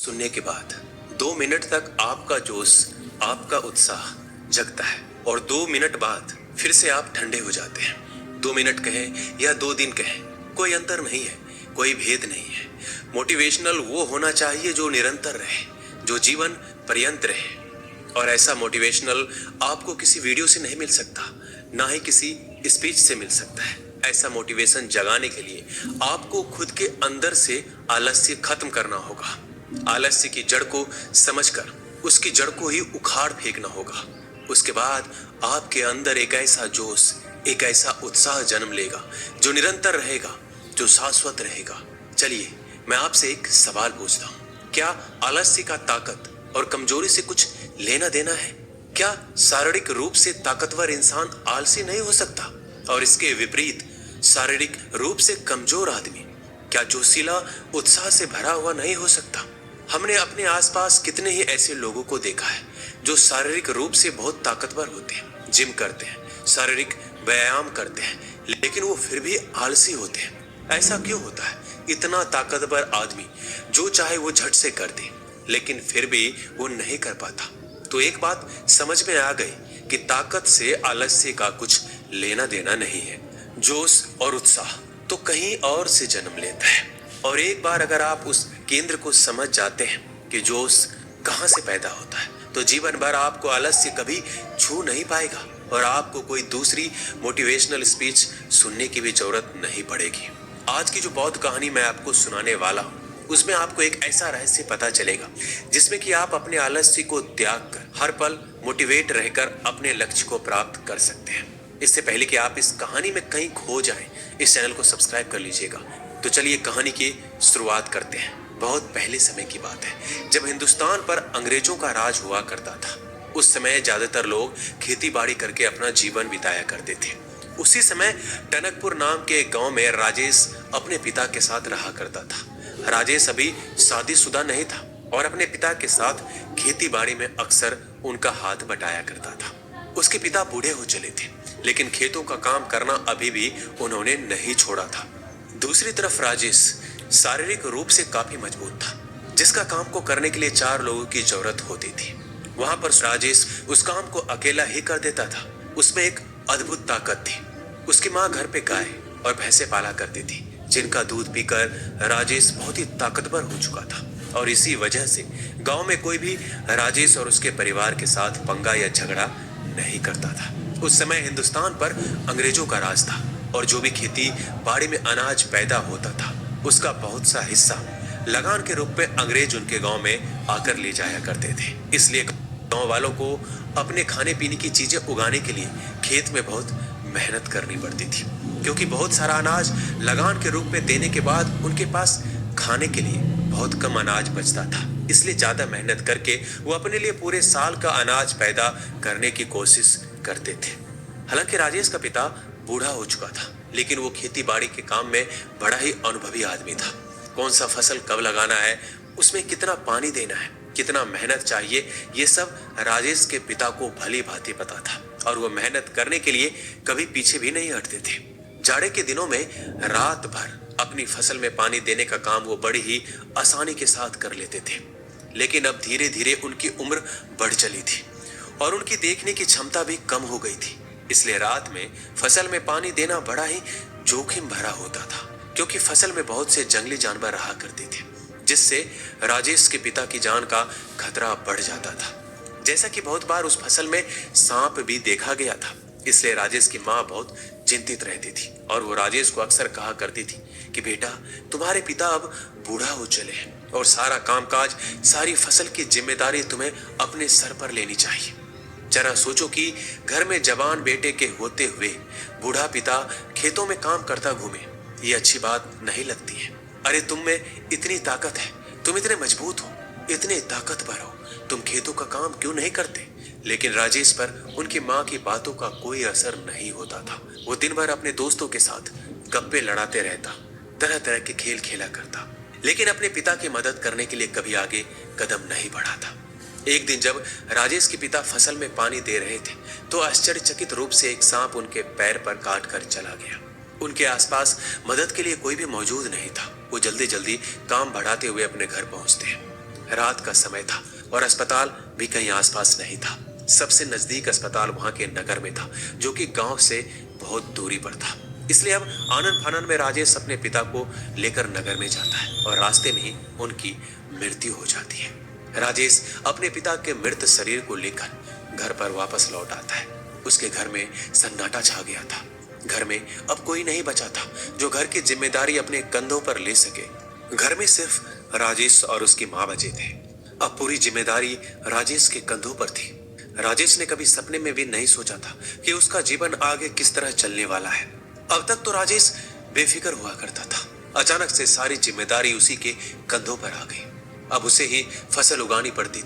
सुनने के बाद 2 मिनट तक आपका जोश, आपका उत्साह जगता है और 2 मिनट बाद फिर से आप ठंडे हो जाते हैं। 2 मिनट कहें या 2 दिन कहें, कोई अंतर नहीं है, कोई भेद नहीं है। मोटिवेशनल वो होना चाहिए जो निरंतर रहे, जो जीवन पर्यंत रहे। और ऐसा मोटिवेशनल आपको किसी वीडियो से नहीं मिल सकता, ना ही किसी स्पीच से मिल सकता है। ऐसा मोटिवेशन जगाने के लिए आपको खुद के अंदर से आलस्य खत्म करना होगा। आलस्य की जड़ को समझकर उसकी जड़ को ही उखाड़ फेंकना होगा। उसके बाद आपके अंदर एक ऐसा जोश, एक ऐसा उत्साह जन्म लेगा जो निरंतर रहेगा, जो शाश्वत रहेगा। चलिए मैं आपसे एक सवाल पूछता हूँ, क्या आलस्य का ताकत और कमजोरी से कुछ लेना देना है? क्या शारीरिक रूप से ताकतवर इंसान आलसी नहीं हो सकता? और इसके विपरीत शारीरिक रूप से कमजोर आदमी क्या जोशीला, उत्साह से भरा हुआ नहीं हो सकता? हमने अपने आसपास कितने ही ऐसे लोगों को देखा है जो शारीरिक रूप से बहुत ताकतवर होते हैं, जिम करते हैं, शारीरिक व्यायाम करते हैं, लेकिन वो फिर भी आलसी होते हैं। ऐसा क्यों होता है? इतना ताकतवर आदमी जो चाहे वो झट से कर दे, लेकिन फिर भी वो नहीं कर पाता। तो एक बात समझ में आ गई कि ताकत से आलस्य का कुछ लेना देना नहीं है। जोश और उत्साह तो कहीं और से जन्म लेता है। और एक बार अगर आप उस केंद्र को समझ जाते हैं कि जोश कहां से पैदा होता है, तो जीवन भर आपको आलस्य कभी छू नहीं पाएगा और आपको कोई दूसरी मोटिवेशनल स्पीच सुनने की भी जरूरत नहीं पड़ेगी। आज की जो बौद्ध कहानी मैं आपको सुनाने वाला हूँ, उसमें आपको एक ऐसा रहस्य पता चलेगा जिसमें कि आप अपने आलस्य को त्याग कर हर पल मोटिवेट रहकर अपने लक्ष्य को प्राप्त कर सकते हैं। इससे पहले कि आप इस कहानी में कहीं खो जाएं, इस चैनल को सब्सक्राइब कर लीजिएगा। तो चलिए कहानी की शुरुआत करते हैं। बहुत पहले समय की बात है, जब हिंदुस्तान पर अंग्रेजों का राज हुआ करता था। उस समय ज्यादातर लोग खेती बाड़ी करके अपना जीवन बिताया करते थे। उसी समय टनकपुर नाम के गांव में राजेश अपने पिता के साथ रहा करता था। राजेश अभी शादीशुदा नहीं था और अपने पिता के साथ खेती बाड़ी में अक्सर उनका हाथ बटाया करता था। उसके पिता बूढ़े हो चले थे, लेकिन खेतों का काम करना अभी भी उन्होंने नहीं छोड़ा था। दूसरी तरफ राजेश शारीरिक रूप से काफी मजबूत था, जिसका काम को करने के लिए 4 लोगों की जरूरत होती थी। वहां पर राजेश उस काम को अकेला ही कर देता था। उसमें एक अद्भुत ताकत थी। उसकी माँ घर पे गाय और भैंसे पाला करती थी, जिनका दूध पीकर राजेश बहुत ही ताकतवर हो चुका था। और इसी वजह से गांव में कोई भी राजेश और उसके परिवार के साथ पंगा या झगड़ा नहीं करता था। उस समय हिंदुस्तान पर अंग्रेजों का राज था और जो भी खेती बाड़ी में अनाज पैदा होता था, उसका बहुत सा हिस्सा लगान के रूप में अंग्रेज उनके गांव में आकर ले जाया करते थे। इसलिए गांव वालों को अपने खाने पीने की चीजें उगाने के लिए खेत में बहुत मेहनत करनी पड़ती थी, क्योंकि बहुत सारा अनाज लगान के रूप में देने के बाद उनके पास खाने के लिए बहुत कम अनाज बचता था। इसलिए ज्यादा मेहनत करके वो अपने लिए पूरे साल का अनाज पैदा करने की कोशिश करते थे। हालांकि राजेश का पिता बूढ़ा हो चुका था, लेकिन वो खेती बाड़ी के काम में बड़ा ही अनुभवी आदमी था। कौन सा फसल कब लगाना है, उसमें कितना पानी देना है, कितना मेहनत चाहिए, ये सब राजेश के पिता को भली भांति पता था और वो मेहनत करने के लिए कभी पीछे भी नहीं हटते थे। जाड़े के दिनों में रात भर अपनी फसल में पानी देने का काम वो बड़ी ही आसानी के साथ कर लेते थे। लेकिन अब धीरे धीरे उनकी उम्र बढ़ चली थी और उनकी देखने की क्षमता भी कम हो गई थी। इसलिए रात में फसल में पानी देना बड़ा ही जोखिम भरा होता था, क्योंकि फसल में बहुत से जंगली जानवर रहा करते थे, जिससे राजेश के पिता की जान का खतरा बढ़ जाता था। जैसा कि बहुत बार उस फसल में सांप भी देखा गया था। इसलिए राजेश की माँ बहुत चिंतित रहती थी और वो राजेश को अक्सर कहा करती थी कि बेटा, तुम्हारे पिता अब बूढ़ा हो चले हैं और सारा कामकाज, सारी फसल की जिम्मेदारी तुम्हें अपने सर पर लेनी चाहिए। जरा सोचो कि घर में जवान बेटे के होते हुए बूढ़ा पिता खेतों में काम करता घूमे, ये अच्छी बात नहीं लगती है। अरे तुम में इतनी ताकत है, तुम इतने मजबूत हो, इतने ताकतवर हो, तुम खेतों का काम क्यों नहीं करते? लेकिन राजेश पर उनकी माँ की बातों का कोई असर नहीं होता था। वो दिन भर अपने दोस्तों के साथ गप्पे लड़ाते रहता, तरह तरह के खेल खेला करता, लेकिन अपने पिता की मदद करने के लिए कभी आगे कदम नहीं बढ़ाता। एक दिन जब राजेश के पिता फसल में पानी दे रहे थे, तो आश्चर्यचकित रूप से एक सांप उनके पैर पर काट कर चला गया। उनके आसपास मदद के लिए कोई भी मौजूद नहीं था। वो जल्दी जल्दी काम बढ़ाते हुए अपने घर पहुंचते हैं। रात का समय था और अस्पताल भी कहीं आसपास नहीं था। सबसे नजदीक अस्पताल वहां के नगर में था, जो कि गांव से बहुत दूरी पर था। इसलिए अब आनन फानन में राजेश अपने पिता को लेकर नगर में जाता है और रास्ते में ही उनकी मृत्यु हो जाती है। राजेश अपने पिता के मृत शरीर को लेकर घर पर वापस लौट आता है। उसके घर में सन्नाटा छा गया था। घर में अब कोई नहीं बचा था जो घर की जिम्मेदारी अपने कंधों पर ले सके। घर में सिर्फ राजेश और उसकी मां बचे थे। अब पूरी जिम्मेदारी राजेश के कंधों पर थी। राजेश ने कभी सपने में भी नहीं सोचा था कि उसका जीवन आगे किस तरह चलने वाला है। अब तक तो राजेश बेफिक्र हुआ करता था। अचानक से सारी जिम्मेदारी उसी के कंधों पर आ गई। अब उसे ही फसल उगानी पड़ती